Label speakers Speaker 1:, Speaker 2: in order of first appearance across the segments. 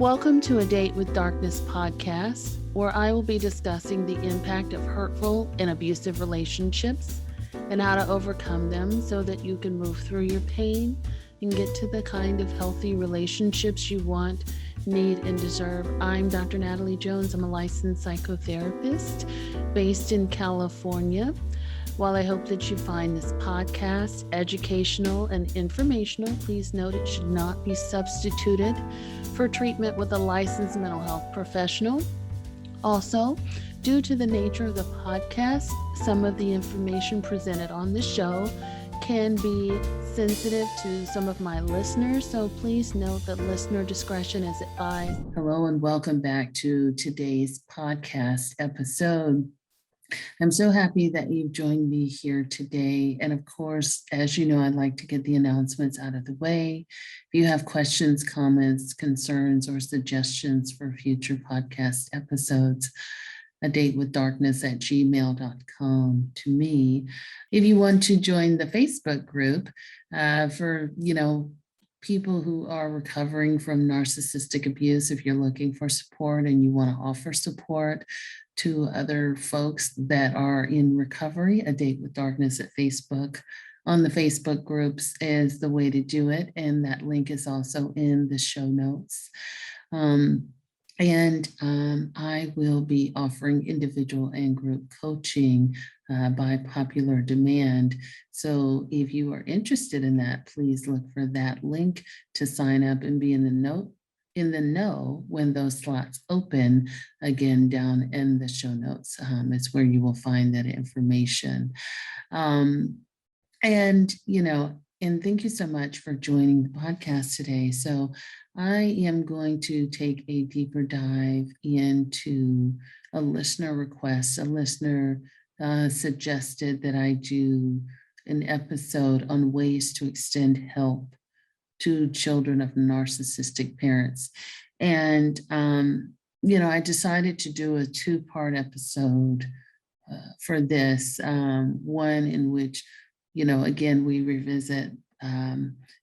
Speaker 1: Welcome to A Date with Darkness podcast, where I will be discussing the impact of hurtful and abusive relationships and how to overcome them so that you can move through your pain and get to the kind of healthy relationships you want, need, and deserve. I'm Dr. Natalie Jones. I'm a licensed psychotherapist based in California. While I hope that you find this podcast educational and informational, please note it should not be substituted for treatment with a licensed mental health professional. Also, due to the nature of the podcast, some of the information presented on the show can be sensitive to some of my listeners, so please note that listener discretion is advised. Hello and welcome back to today's podcast episode. I'm so happy that you've joined me here today. And of course, as you know, I'd like to get the announcements out of the way. If you have questions, comments, concerns, or suggestions for future podcast episodes, adateWithDarkness@gmail.com to me. If you want to join the Facebook group for, people who are recovering from narcissistic abuse, if you're looking for support and you want to offer support to other folks that are in recovery, A Date with Darkness at Facebook on the Facebook groups is the way to do it. And that link is also in the show notes. I will be offering individual and group coaching by popular demand. So if you are interested in that, please look for that link to sign up and be in the know when those slots open. Again, down in the show notes, it's where you will find that information. And thank you so much for joining the podcast today. So I am going to take a deeper dive into a listener request. A listener suggested that I do an episode on ways to extend help to children of narcissistic parents. And, I decided to do a two-part episode for this, one in which, again, we revisit,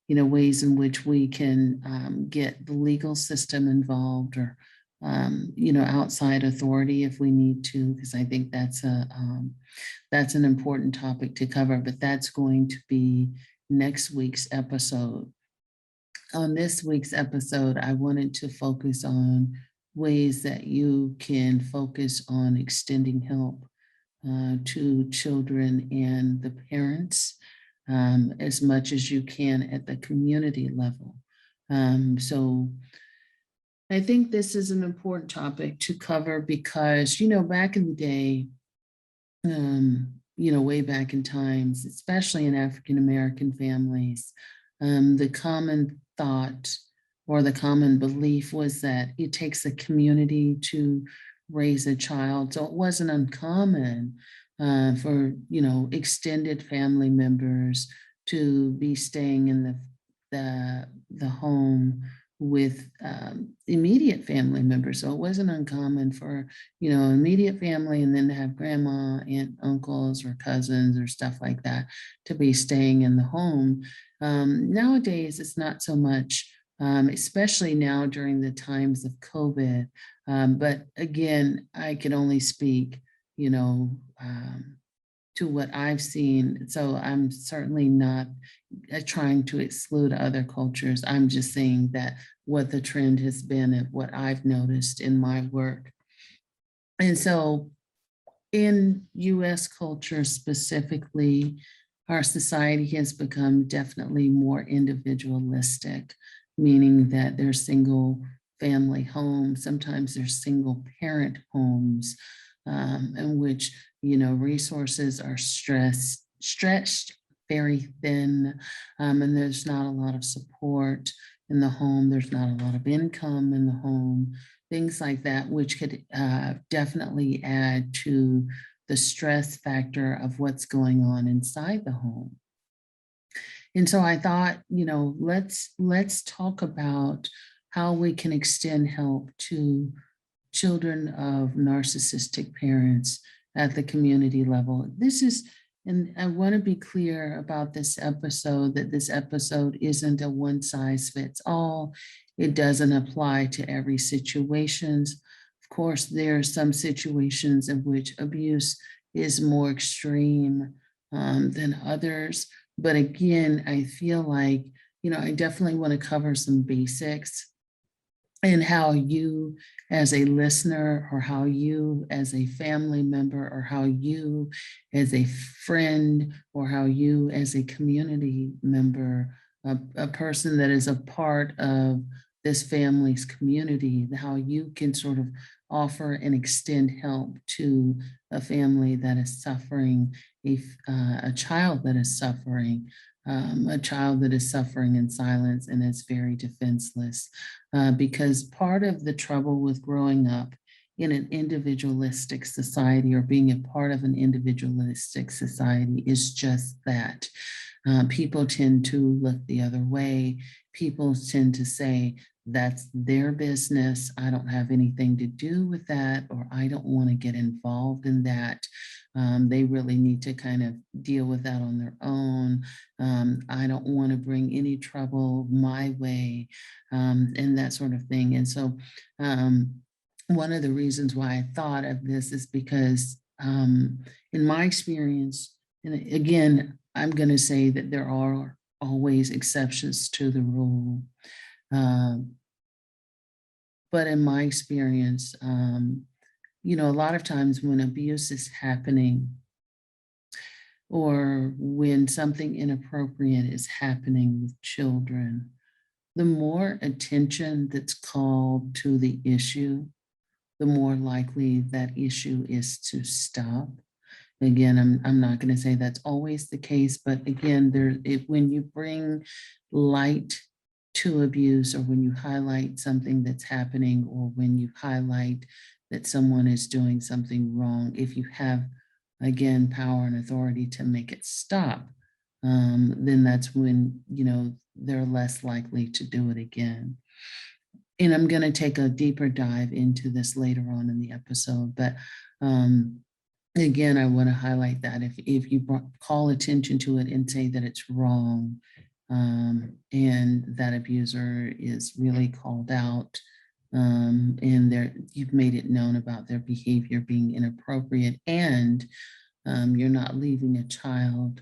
Speaker 1: ways in which we can get the legal system involved or, outside authority if we need to, because I think that's an important topic to cover, but that's going to be next week's episode. On this week's episode, I wanted to focus on ways that you can focus on extending help to children and the parents as much as you can at the community level. So I think this is an important topic to cover because, back in the day, way back in times, especially in African-American families, the common thought or the common belief was that it takes a community to raise a child. So it wasn't uncommon for, extended family members to be staying in the home with immediate family members. So it wasn't uncommon for, immediate family and then to have grandma, aunt, uncles, or cousins or stuff like that to be staying in the home. Nowadays, it's not so much, especially now during the times of COVID. But again, I can only speak, to what I've seen. So I'm certainly not trying to exclude other cultures. I'm just saying that what the trend has been and what I've noticed in my work. And so in US culture specifically, our society has become definitely more individualistic, meaning that there's single family homes, sometimes there's single parent homes, in which, resources are stretched very thin, and there's not a lot of support in the home. There's not a lot of income in the home, things like that, which could definitely add to the stress factor of what's going on inside the home. And so I thought, let's talk about how we can extend help to children of narcissistic parents at the community level. This is And I want to be clear about this episode, that this episode isn't a one size fits all. It doesn't apply to every situations. Of course, there are some situations in which abuse is more extreme than others. But again, I feel like, I definitely want to cover some basics and how you as a listener, or how you as a family member, or how you as a friend, or how you as a community member, a person that is a part of this family's community, how you can sort of offer and extend help to a family that is suffering, a child that is suffering, a child that is suffering in silence and is very defenseless. Because part of the trouble with growing up in an individualistic society, or being a part of an individualistic society, is just that. People tend to look the other way. People tend to say, that's their business. I don't have anything to do with that, or I don't want to get involved in that. They really need to kind of deal with that on their own. I don't want to bring any trouble my way, and that sort of thing. And so, one of the reasons why I thought of this is because, in my experience, and again, I'm going to say that there are always exceptions to the rule. Um, but in my experience, a lot of times when abuse is happening, or when something inappropriate is happening with children, the more attention that's called to the issue, the more likely that issue is to stop. Again, I'm not going to say that's always the case, but again, when you bring light to abuse, or when you highlight something that's happening, or when you highlight that someone is doing something wrong, if you have, again, power and authority to make it stop, then that's when, they're less likely to do it again. And I'm going to take a deeper dive into this later on in the episode, but again, I want to highlight that if you call attention to it and say that it's wrong, and that abuser is really called out, and you've made it known about their behavior being inappropriate, and you're not leaving a child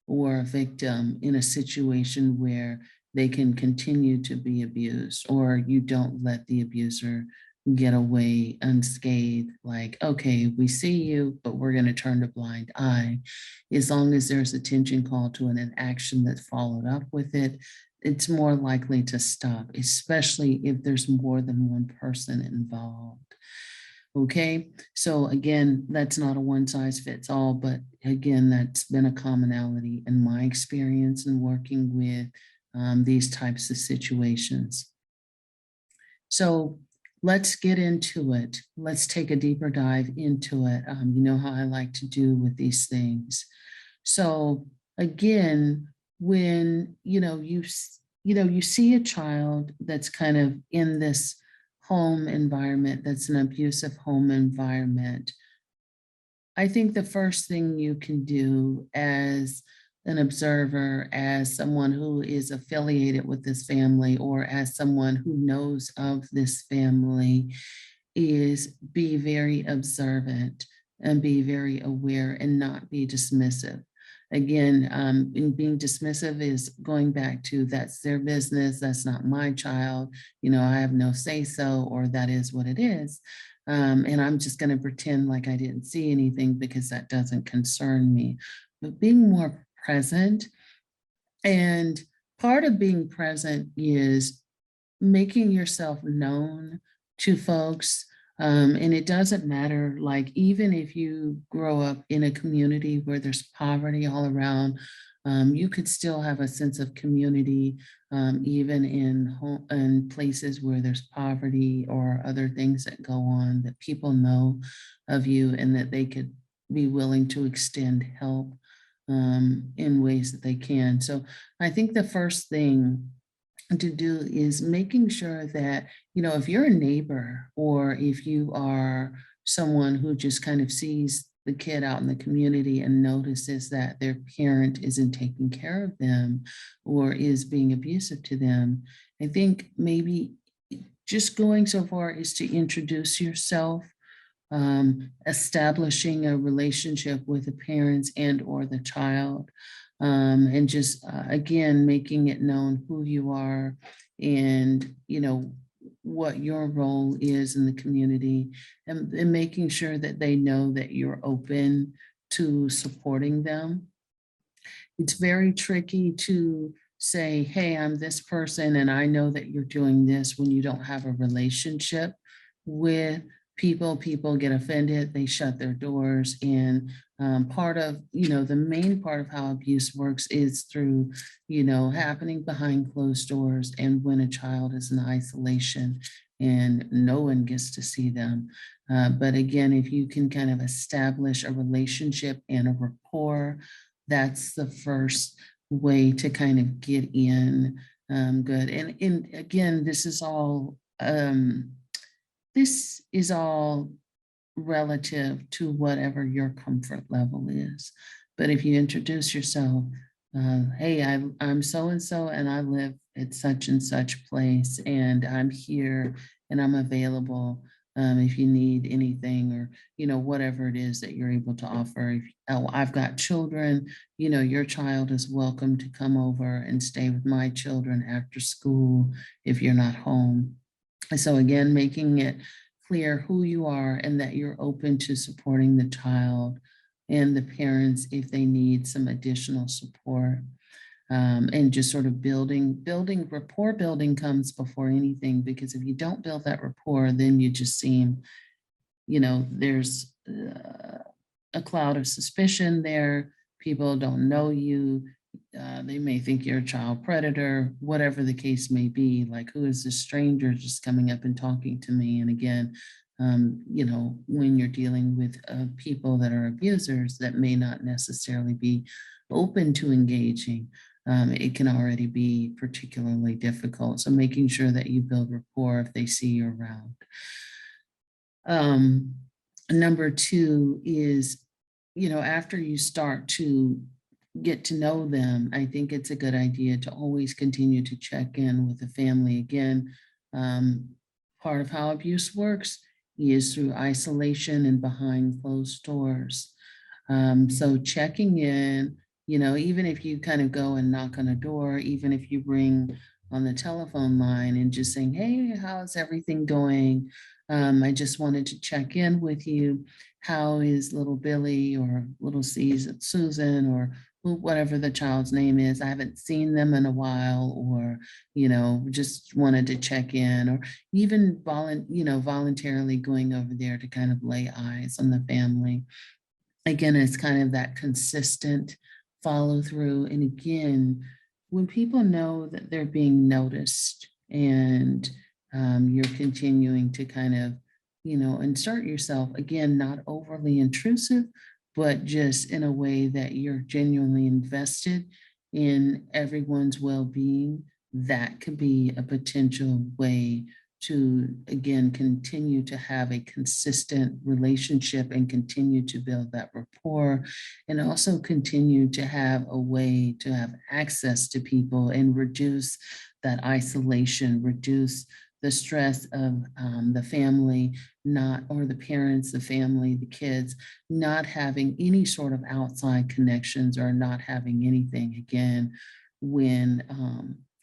Speaker 1: or a victim in a situation where they can continue to be abused, or you don't let the abuser get away unscathed, like, okay, we see you, but we're going to turn a blind eye. As long as there's attention called to it and action that's followed up with it, it's more likely to stop, especially if there's more than one person involved. Okay, so again, that's not a one size fits all, but again, that's been a commonality in my experience in working with these types of situations. So let's get into it. Let's take a deeper dive into it. You know how I like to do with these things. So again, when you see a child that's kind of in this home environment, that's an abusive home environment, I think the first thing you can do as an observer, as someone who is affiliated with this family, or as someone who knows of this family, is be very observant and be very aware and not be dismissive. Again, in being dismissive is going back to, that's their business, that's not my child, I have no say so, or that is what it is. And I'm just going to pretend like I didn't see anything because that doesn't concern me. But being more present, and part of being present is making yourself known to folks. And it doesn't matter, like, even if you grow up in a community where there's poverty all around, you could still have a sense of community, even in places where there's poverty or other things that go on, that people know of you and that they could be willing to extend help in ways that they can. So I think the first thing to do is making sure that, if you're a neighbor, or if you are someone who just kind of sees the kid out in the community and notices that their parent isn't taking care of them or is being abusive to them, I think maybe just going so far is to introduce yourself, establishing a relationship with the parents and or the child, and just again making it known who you are and what your role is in the community, and making sure that they know that you're open to supporting them. It's very tricky to say, hey, I'm this person and I know that you're doing this when you don't have a relationship with people. People get offended, they shut their doors. And part of, the main part of how abuse works is through, happening behind closed doors and when a child is in isolation and no one gets to see them. But again, if you can kind of establish a relationship and a rapport, that's the first way to kind of get in good. And again, this is all relative to whatever your comfort level is. But if you introduce yourself, hey, I'm so and so, and I live at such and such place, and I'm here and I'm available if you need anything, or whatever it is that you're able to offer. I've got children, your child is welcome to come over and stay with my children after school if you're not home. So again, making it clear who you are and that you're open to supporting the child and the parents if they need some additional support. And just sort of building rapport. Building comes before anything, because if you don't build that rapport, then you just seem, there's a cloud of suspicion there. People don't know you. They may think you're a child predator, whatever the case may be. Like, who is this stranger just coming up and talking to me? And again, when you're dealing with people that are abusers that may not necessarily be open to engaging, it can already be particularly difficult. So making sure that you build rapport if they see you around. Number two is, after you start to get to know them, I think it's a good idea to always continue to check in with the family. Again, part of how abuse works is through isolation and behind closed doors. So checking in, even if you kind of go and knock on a door, even if you ring on the telephone line and just saying, hey, how's everything going? I just wanted to check in with you. How is little Billy or little Susan or whatever the child's name is? I haven't seen them in a while, or, just wanted to check in, or even voluntarily going over there to kind of lay eyes on the family. Again, it's kind of that consistent follow through. And again, when people know that they're being noticed and you're continuing to kind of, insert yourself, again, not overly intrusive, but just in a way that you're genuinely invested in everyone's well-being, that could be a potential way to, again, continue to have a consistent relationship and continue to build that rapport, and also continue to have a way to have access to people and reduce that isolation, reduce the stress of the family, or the parents, the family, the kids, not having any sort of outside connections or not having anything. Again, when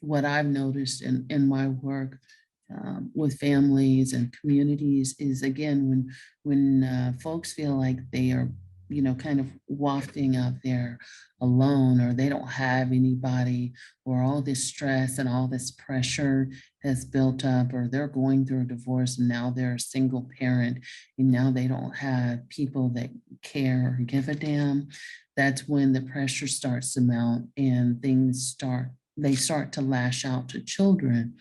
Speaker 1: what I've noticed in my work with families and communities is, again, when folks feel like they are, kind of wafting out there alone, or they don't have anybody, or all this stress and all this pressure has built up, or they're going through a divorce and now they're a single parent and now they don't have people that care or give a damn. That's when the pressure starts to mount and they start to lash out to children.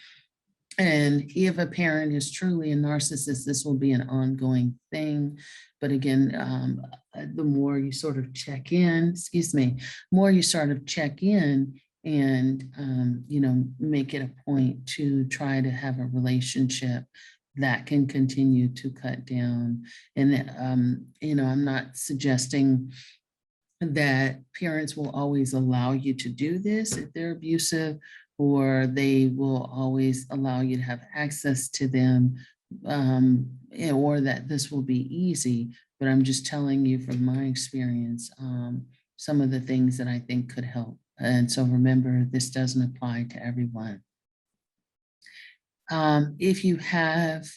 Speaker 1: And if a parent is truly a narcissist, this will be an ongoing thing. But again, the more you sort of check in, more you sort of check in and, make it a point to try to have a relationship, that can continue to cut down. And, I'm not suggesting that parents will always allow you to do this if they're abusive, or they will always allow you to have access to them, or that this will be easy. But I'm just telling you from my experience, some of the things that I think could help. And so remember, this doesn't apply to everyone. If you have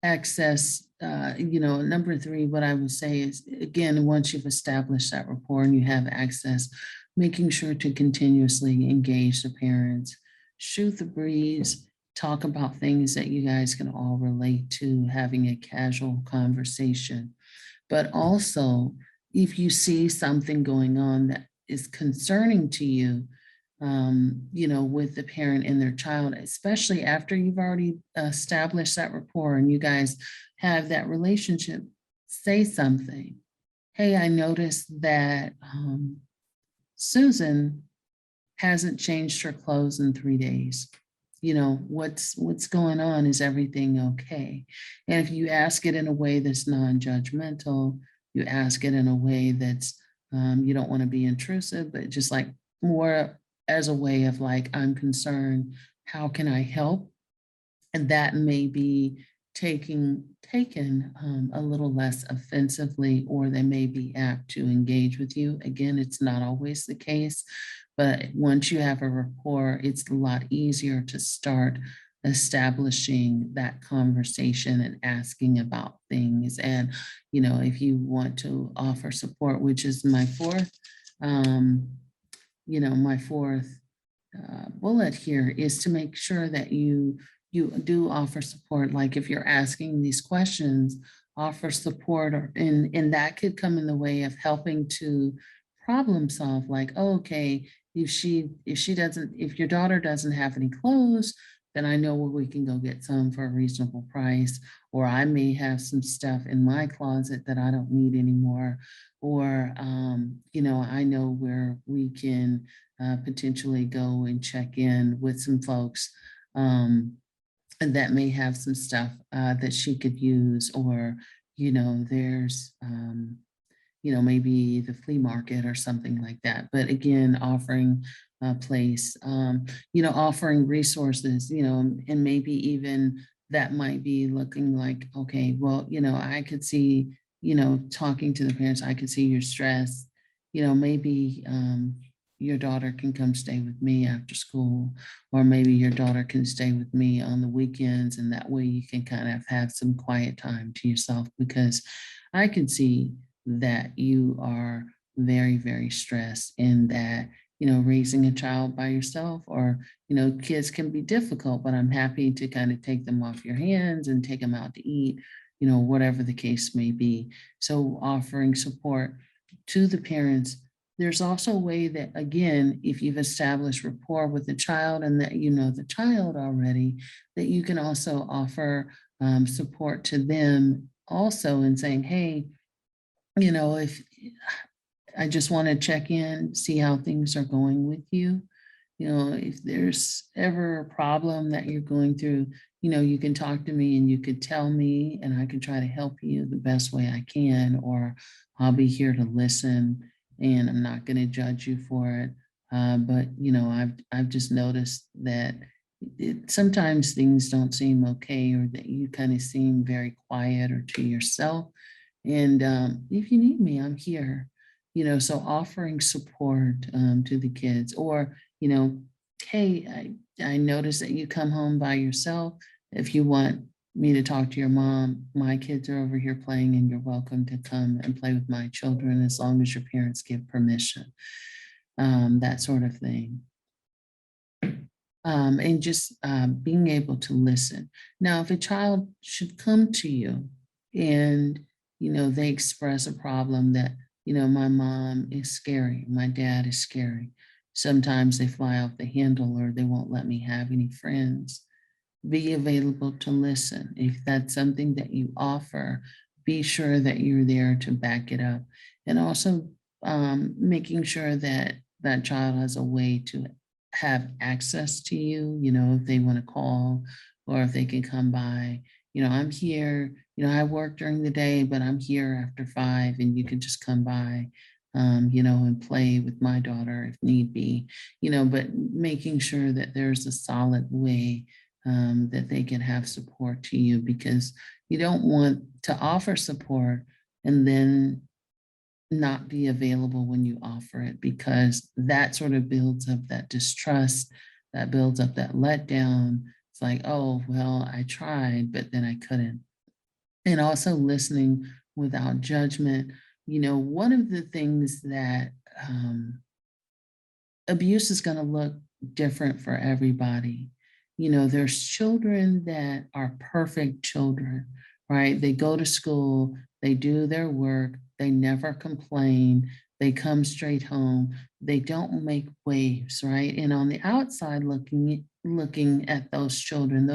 Speaker 1: access, number three, what I would say is, again, once you've established that rapport and you have access, making sure to continuously engage the parents, shoot the breeze, talk about things that you guys can all relate to, having a casual conversation. But also, if you see something going on that is concerning to you, with the parent and their child, especially after you've already established that rapport and you guys have that relationship, say something. Hey, I noticed that Susan hasn't changed her clothes in 3 days. What's going on? Is everything okay? And if you ask it in a way that's non-judgmental, you ask it in a way that's, you don't want to be intrusive, but just like more as a way of like, I'm concerned, how can I help? And that may be taken a little less offensively, or they may be apt to engage with you. Again, it's not always the case, but once you have a rapport, it's a lot easier to start establishing that conversation and asking about things. And, if you want to offer support, which is my fourth, bullet here, is to make sure that you do offer support. Like if you're asking these questions, offer support, and that could come in the way of helping to problem solve. Like, oh, okay, if your daughter doesn't have any clothes, then I know where we can go get some for a reasonable price. Or I may have some stuff in my closet that I don't need anymore. Or, I know where we can potentially go and check in with some folks, and that may have some stuff that she could use. Or, there's, maybe the flea market or something like that. But again, offering a place, offering resources, and maybe even that might be looking like, okay, well, I could see, talking to the parents, I could see your stress, maybe your daughter can come stay with me after school, or maybe your daughter can stay with me on the weekends, and that way you can kind of have some quiet time to yourself, because I can see that you are very, very stressed, and that, raising a child by yourself, or, kids can be difficult, but I'm happy to kind of take them off your hands and take them out to eat, whatever the case may be. So offering support to the parents. There's also a way that, again, if you've established rapport with the child and that you know the child already, that you can also offer support to them also, in saying, hey, if I just want to check in, see how things are going with you. If there's ever a problem that you're going through, you can talk to me and you could tell me, and I can try to help you the best way I can, or I'll be here to listen, and I'm not going to judge you for it. But I've just noticed that sometimes things don't seem okay, or that you kind of seem very quiet or to yourself. And if you need me, I'm here. So offering support to the kids, or, hey, I noticed that you come home by yourself. If you want me to talk to your mom, my kids are over here playing, and you're welcome to come and play with my children as long as your parents give permission, that sort of thing. And just being able to listen. Now, if a child should come to you and, they express a problem that, my mom is scary, my dad is scary. Sometimes they fly off the handle, or they won't let me have any friends. Be available to listen. If that's something that you offer, be sure that you're there to back it up. And also making sure that that child has a way to have access to you, if they want to call, or if they can come by. I'm here, I work during the day, but I'm here after 5 and you can just come by, and play with my daughter if need be, but making sure that there's a solid way that they can have support to you, because you don't want to offer support and then not be available when you offer it, because that sort of builds up that distrust, that builds up that letdown. It's like, oh, well, I tried, but then I couldn't. And also listening without judgment. One of the things that abuse is going to look different for everybody. There's children that are perfect children, right? They go to school, they do their work, they never complain, they come straight home, they don't make waves, right? And on the outside looking at those children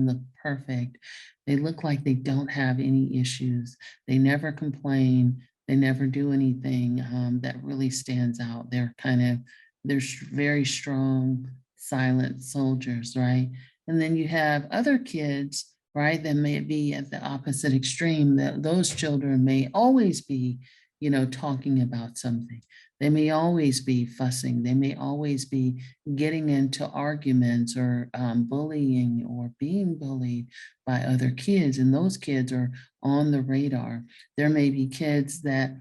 Speaker 1: look perfect. They look like they don't have any issues. They never complain. They never do anything that really stands out. They're very strong, silent soldiers, right? And then you have other kids, right, that may be at the opposite extreme, that those children may always be, talking about something. They may always be fussing. They may always be getting into arguments or bullying or being bullied by other kids. And those kids are on the radar. There may be kids that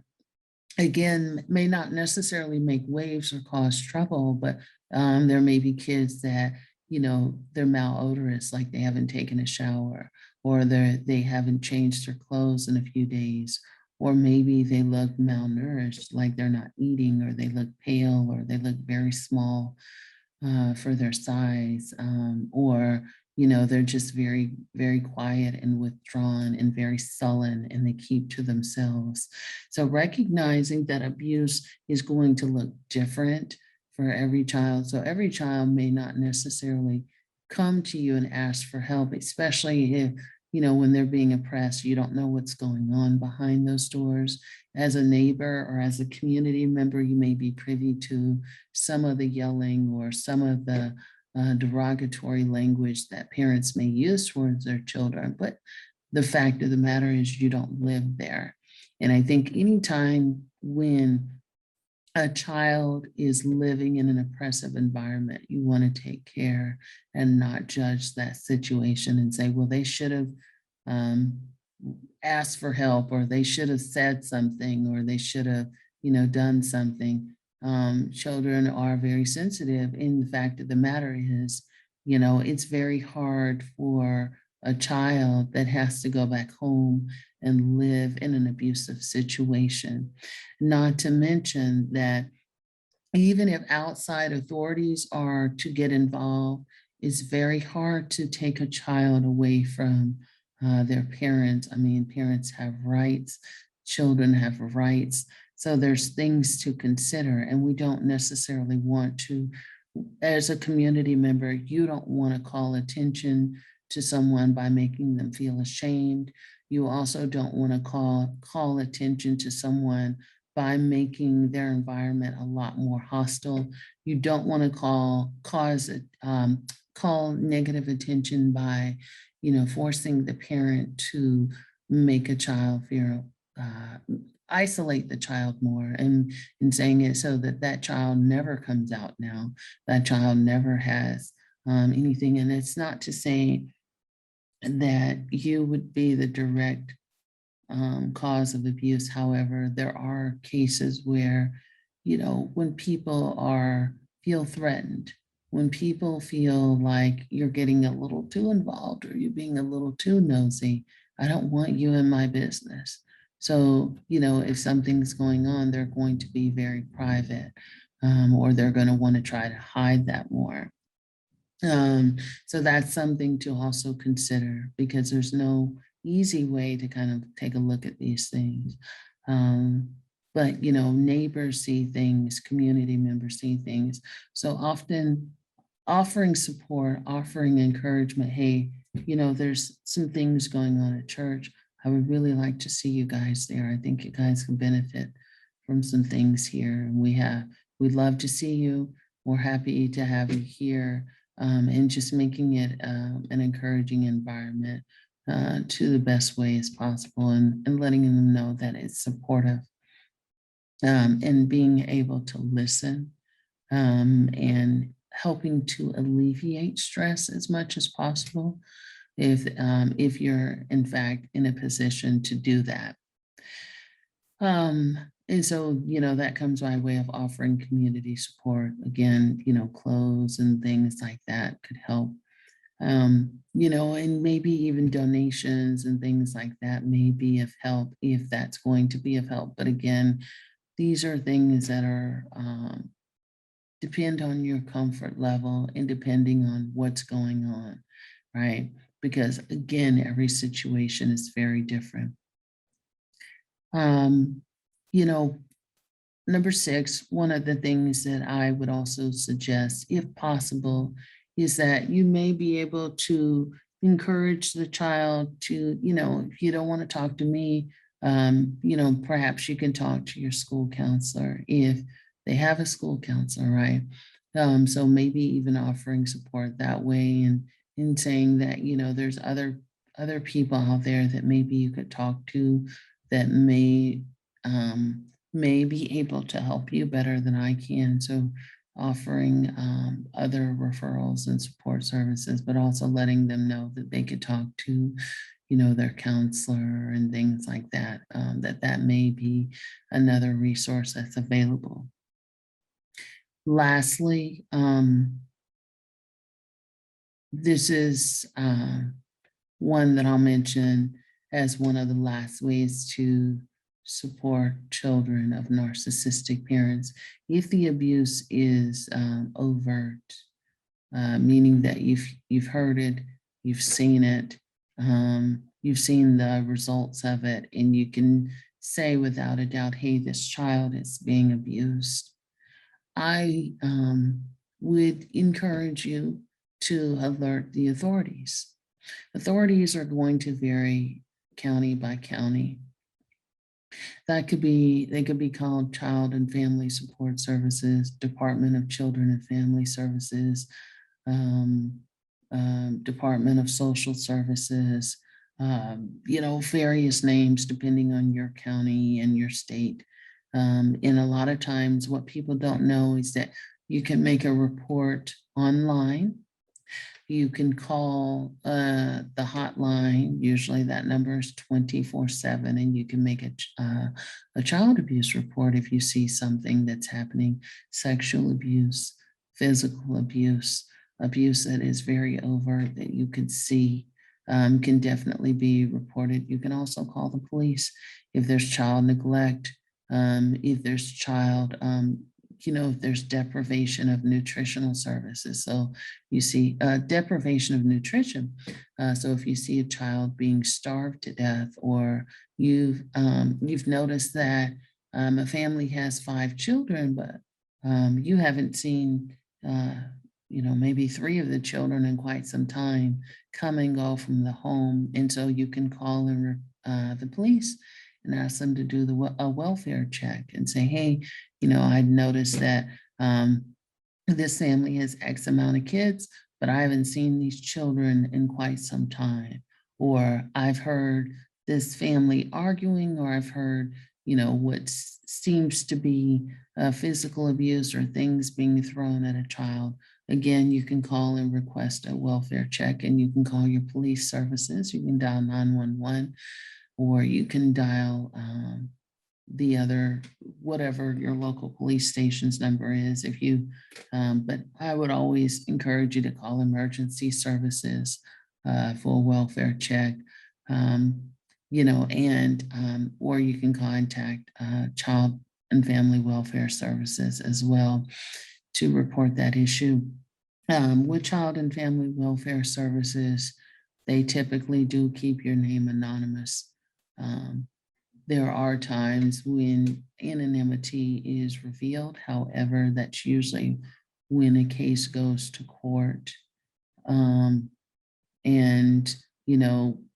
Speaker 1: again, may not necessarily make waves or cause trouble, but there may be kids that, they're malodorous, like they haven't taken a shower, or they haven't changed their clothes in a few days, or maybe they look malnourished, like they're not eating, or they look pale, or they look very small for their size, or they're just very, very quiet and withdrawn and very sullen, and they keep to themselves. So recognizing that abuse is going to look different for every child. So every child may not necessarily come to you and ask for help, especially if when they're being oppressed, you don't know what's going on behind those doors. As a neighbor or as a community member, you may be privy to some of the yelling or some of the derogatory language that parents may use towards their children. But the fact of the matter is, you don't live there. And I think anytime when a child is living in an oppressive environment, you want to take care and not judge that situation and say, well, they should have um, asked for help, or they should have said something, or they should have, done something. Children are very sensitive. And the fact of the matter is, it's very hard for a child that has to go back home and live in an abusive situation. Not to mention that even if outside authorities are to get involved, it's very hard to take a child away from their parents. I mean, parents have rights, children have rights. So there's things to consider, and we don't necessarily want to, as a community member, you don't want to call attention to someone by making them feel ashamed. You also don't want to call attention to someone by making their environment a lot more hostile. You don't want to call negative attention by, forcing the parent to make a child feel, isolate the child more, and saying it so that that child never comes out now, that child never has anything. And it's not to say that you would be the direct cause of abuse. However, there are cases where, when people feel threatened, when people feel like you're getting a little too involved or you're being a little too nosy, I don't want you in my business. So, if something's going on, they're going to be very private, or they're going to want to try to hide that more. So that's something to also consider, because there's no easy way to kind of take a look at these things. But, neighbors see things, community members see things. So often offering support, offering encouragement, hey, there's some things going on at church. I would really like to see you guys there. I think you guys can benefit from some things here. And we'd love to see you. We're happy to have you here. and just making it an encouraging environment to the best way as possible, and letting them know that it's supportive, and being able to listen, and helping to alleviate stress as much as possible if you're in fact in a position to do that. And so, that comes by way of offering community support. Again, clothes and things like that could help. And maybe even donations and things like that may be of help if that's going to be of help. But again, these are things that are depend on your comfort level and depending on what's going on, right? Because again, every situation is very different. Um, you know, Number 6, one of the things that I would also suggest, if possible, is that you may be able to encourage the child to, if you don't want to talk to me, perhaps you can talk to your school counselor if they have a school counselor, right? So maybe even offering support that way, and in saying that, there's other people out there that maybe you could talk to that may be able to help you better than I can. So offering other referrals and support services, but also letting them know that they could talk to, their counselor and things like that, that may be another resource that's available. Lastly, this is one that I'll mention as one of the last ways to support children of narcissistic parents. If the abuse is overt, meaning that you've heard it, you've seen it, you've seen the results of it, and you can say without a doubt, hey, this child is being abused, I would encourage you to alert the authorities. Authorities are going to vary county by county. They could be called Child and Family Support Services, Department of Children and Family Services, um, Department of Social Services, various names depending on your county and your state. And a lot of times what people don't know is that you can make a report online. You can call the hotline. Usually that number is 24/7, and you can make a child abuse report if you see something that's happening: sexual abuse, physical abuse, abuse that is very overt that you can see, can definitely be reported. You can also call the police if there's child neglect, if there's child if there's deprivation of nutritional services. So you see deprivation of nutrition. So if you see a child being starved to death, or you've noticed that a family has 5 children, but you haven't seen maybe 3 of the children in quite some time come and go from the home, and so you can call in the police and ask them to do a welfare check and say, hey, I'd noticed that this family has X amount of kids, but I haven't seen these children in quite some time. Or I've heard this family arguing, or I've heard, what seems to be physical abuse or things being thrown at a child. Again, you can call and request a welfare check, and you can call your police services. You can dial 911, or you can dial the other, whatever your local police station's number is. But I would always encourage you to call emergency services for a welfare check, or you can contact Child and Family Welfare Services as well to report that issue. With Child and Family Welfare Services, they typically do keep your name anonymous. There are times when anonymity is revealed. However, that's usually when a case goes to court, and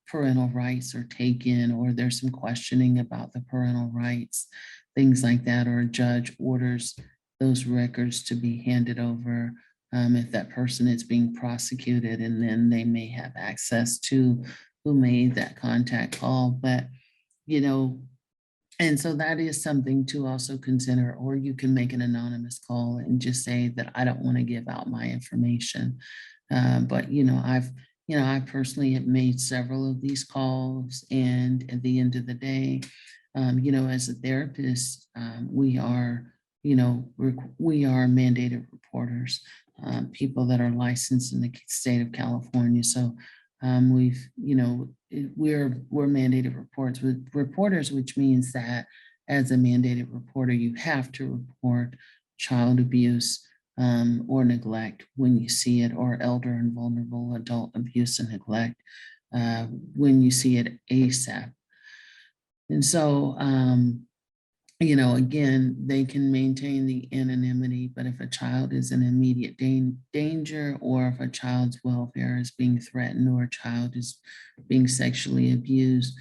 Speaker 1: parental rights are taken, or there's some questioning about the parental rights, things like that, or a judge orders those records to be handed over. if that person is being prosecuted, and then they may have access to who made that contact call. But, you know, and so that is something to also consider, or you can make an anonymous call and just say that I don't want to give out my information. But, I personally have made several of these calls, and at the end of the day, as a therapist, we are mandated reporters, people that are licensed in the state of California. So we're mandated reporters, which means that as a mandated reporter, you have to report child abuse or neglect when you see it, or elder and vulnerable adult abuse and neglect when you see it ASAP. And so, again, they can maintain the anonymity, but if a child is in immediate danger, or if a child's welfare is being threatened, or a child is being sexually abused,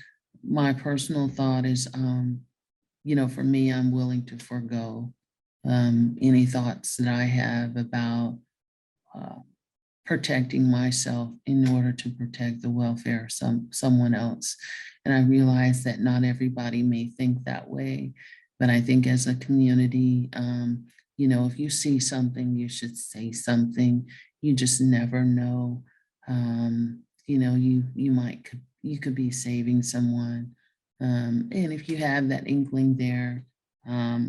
Speaker 1: my personal thought is, for me, I'm willing to forego any thoughts that I have about uh, protecting myself in order to protect the welfare of someone else. And I realize that not everybody may think that way, but I think as a community, if you see something, you should say something. You just never know. You could be saving someone. And if you have that inkling there,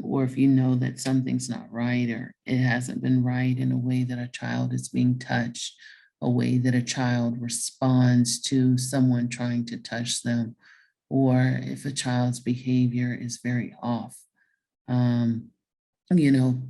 Speaker 1: or if you know that something's not right, or it hasn't been right in a way that a child is being touched, a way that a child responds to someone trying to touch them, or if a child's behavior is very off, um, you know,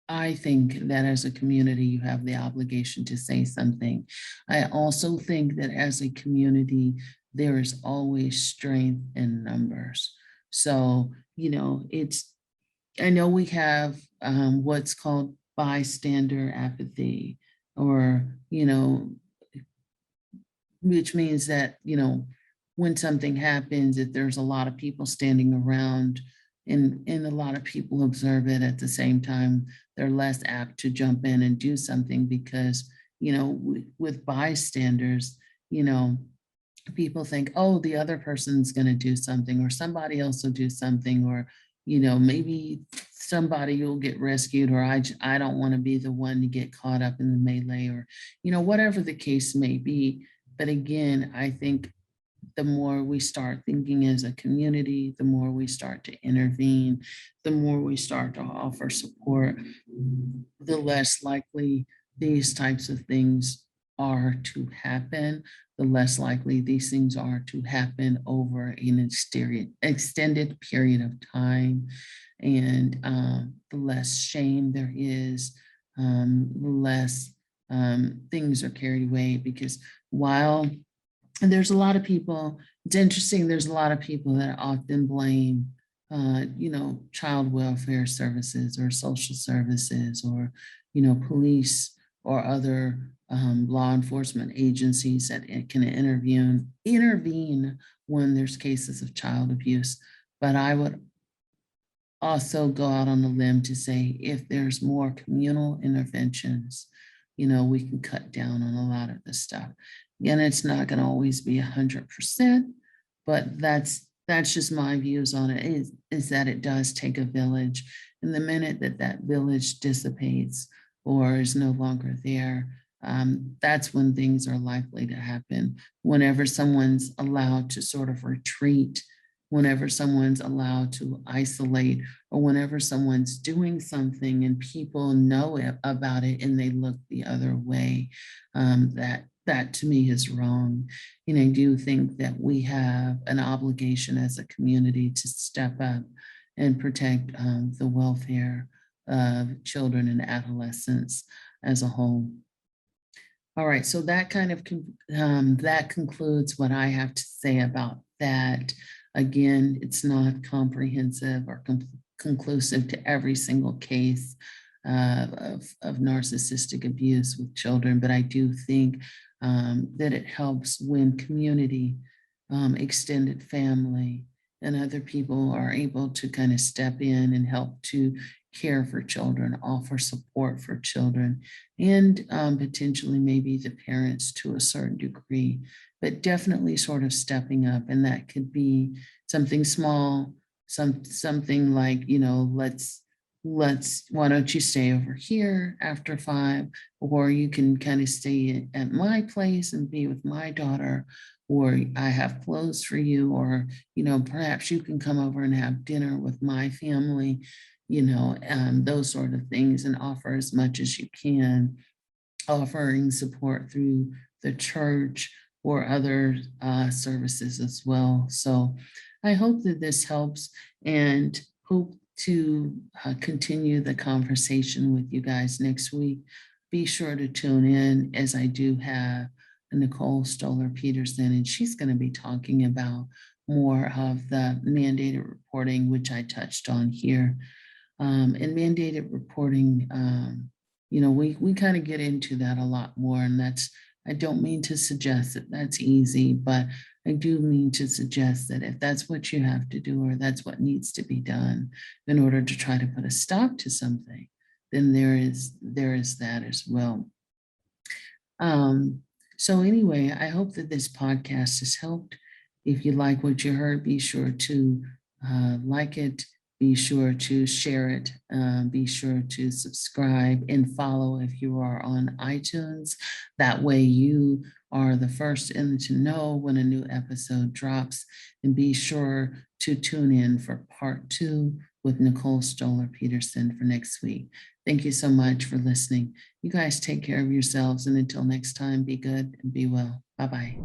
Speaker 1: I think that as a community, you have the obligation to say something. I also think that as a community, there is always strength in numbers. So, I know we have what's called bystander apathy, or, which means that, when something happens, if there's a lot of people standing around, and a lot of people observe it at the same time, they're less apt to jump in and do something, because, with bystanders, people think, oh, the other person's going to do something, or somebody else will do something, or, maybe somebody will get rescued, or I don't want to be the one to get caught up in the melee, or, whatever the case may be. But again, I think the more we start thinking as a community, the more we start to intervene, the more we start to offer support, the less likely these types of things are to happen, the less likely these things are to happen over an extended period of time. And the less shame there is, the less things are carried away. Because while there's a lot of people, it's interesting, there's a lot of people that often blame child welfare services, or social services, or, police, or other law enforcement agencies that it can intervene when there's cases of child abuse. But I would also go out on a limb to say, if there's more communal interventions, we can cut down on a lot of this stuff. Again, it's not going to always be 100%, but that's just my views on it, is that it does take a village. And the minute that village dissipates, or is no longer there, that's when things are likely to happen. Whenever someone's allowed to sort of retreat, whenever someone's allowed to isolate, or whenever someone's doing something and people know about it and they look the other way, that to me is wrong. And I do think that we have an obligation as a community to step up and protect the welfare of children and adolescents as a whole. All right, so that kind of that concludes what I have to say about that. Again, it's not comprehensive or conclusive to every single case of narcissistic abuse with children, but I do think that it helps when community, extended family, and other people are able to kind of step in and help to care for children, offer support for children, and potentially maybe the parents to a certain degree, but definitely sort of stepping up. And that could be something small, something like, let's why don't you stay over here after 5, or you can kind of stay at my place and be with my daughter, or I have clothes for you, or perhaps you can come over and have dinner with my family, those sort of things, and offer as much as you can, offering support through the church or other services as well. So I hope that this helps, and hope to continue the conversation with you guys next week. Be sure to tune in, as I do have Nicole Stoller Peterson, and she's going to be talking about more of the mandated reporting, which I touched on here. And mandated reporting, we kind of get into that a lot more. And I don't mean to suggest that that's easy, but I do mean to suggest that if that's what you have to do, or that's what needs to be done in order to try to put a stop to something, then there is that as well. So anyway, I hope that this podcast has helped. If you like what you heard, be sure to like it, be sure to share it, be sure to subscribe and follow if you are on iTunes. That way you are the first in to know when a new episode drops, and be sure to tune in for part 2 with Nicole Stoller Peterson for next week. Thank you so much for listening. You guys take care of yourselves, and until next time, be good and be well. Bye-bye.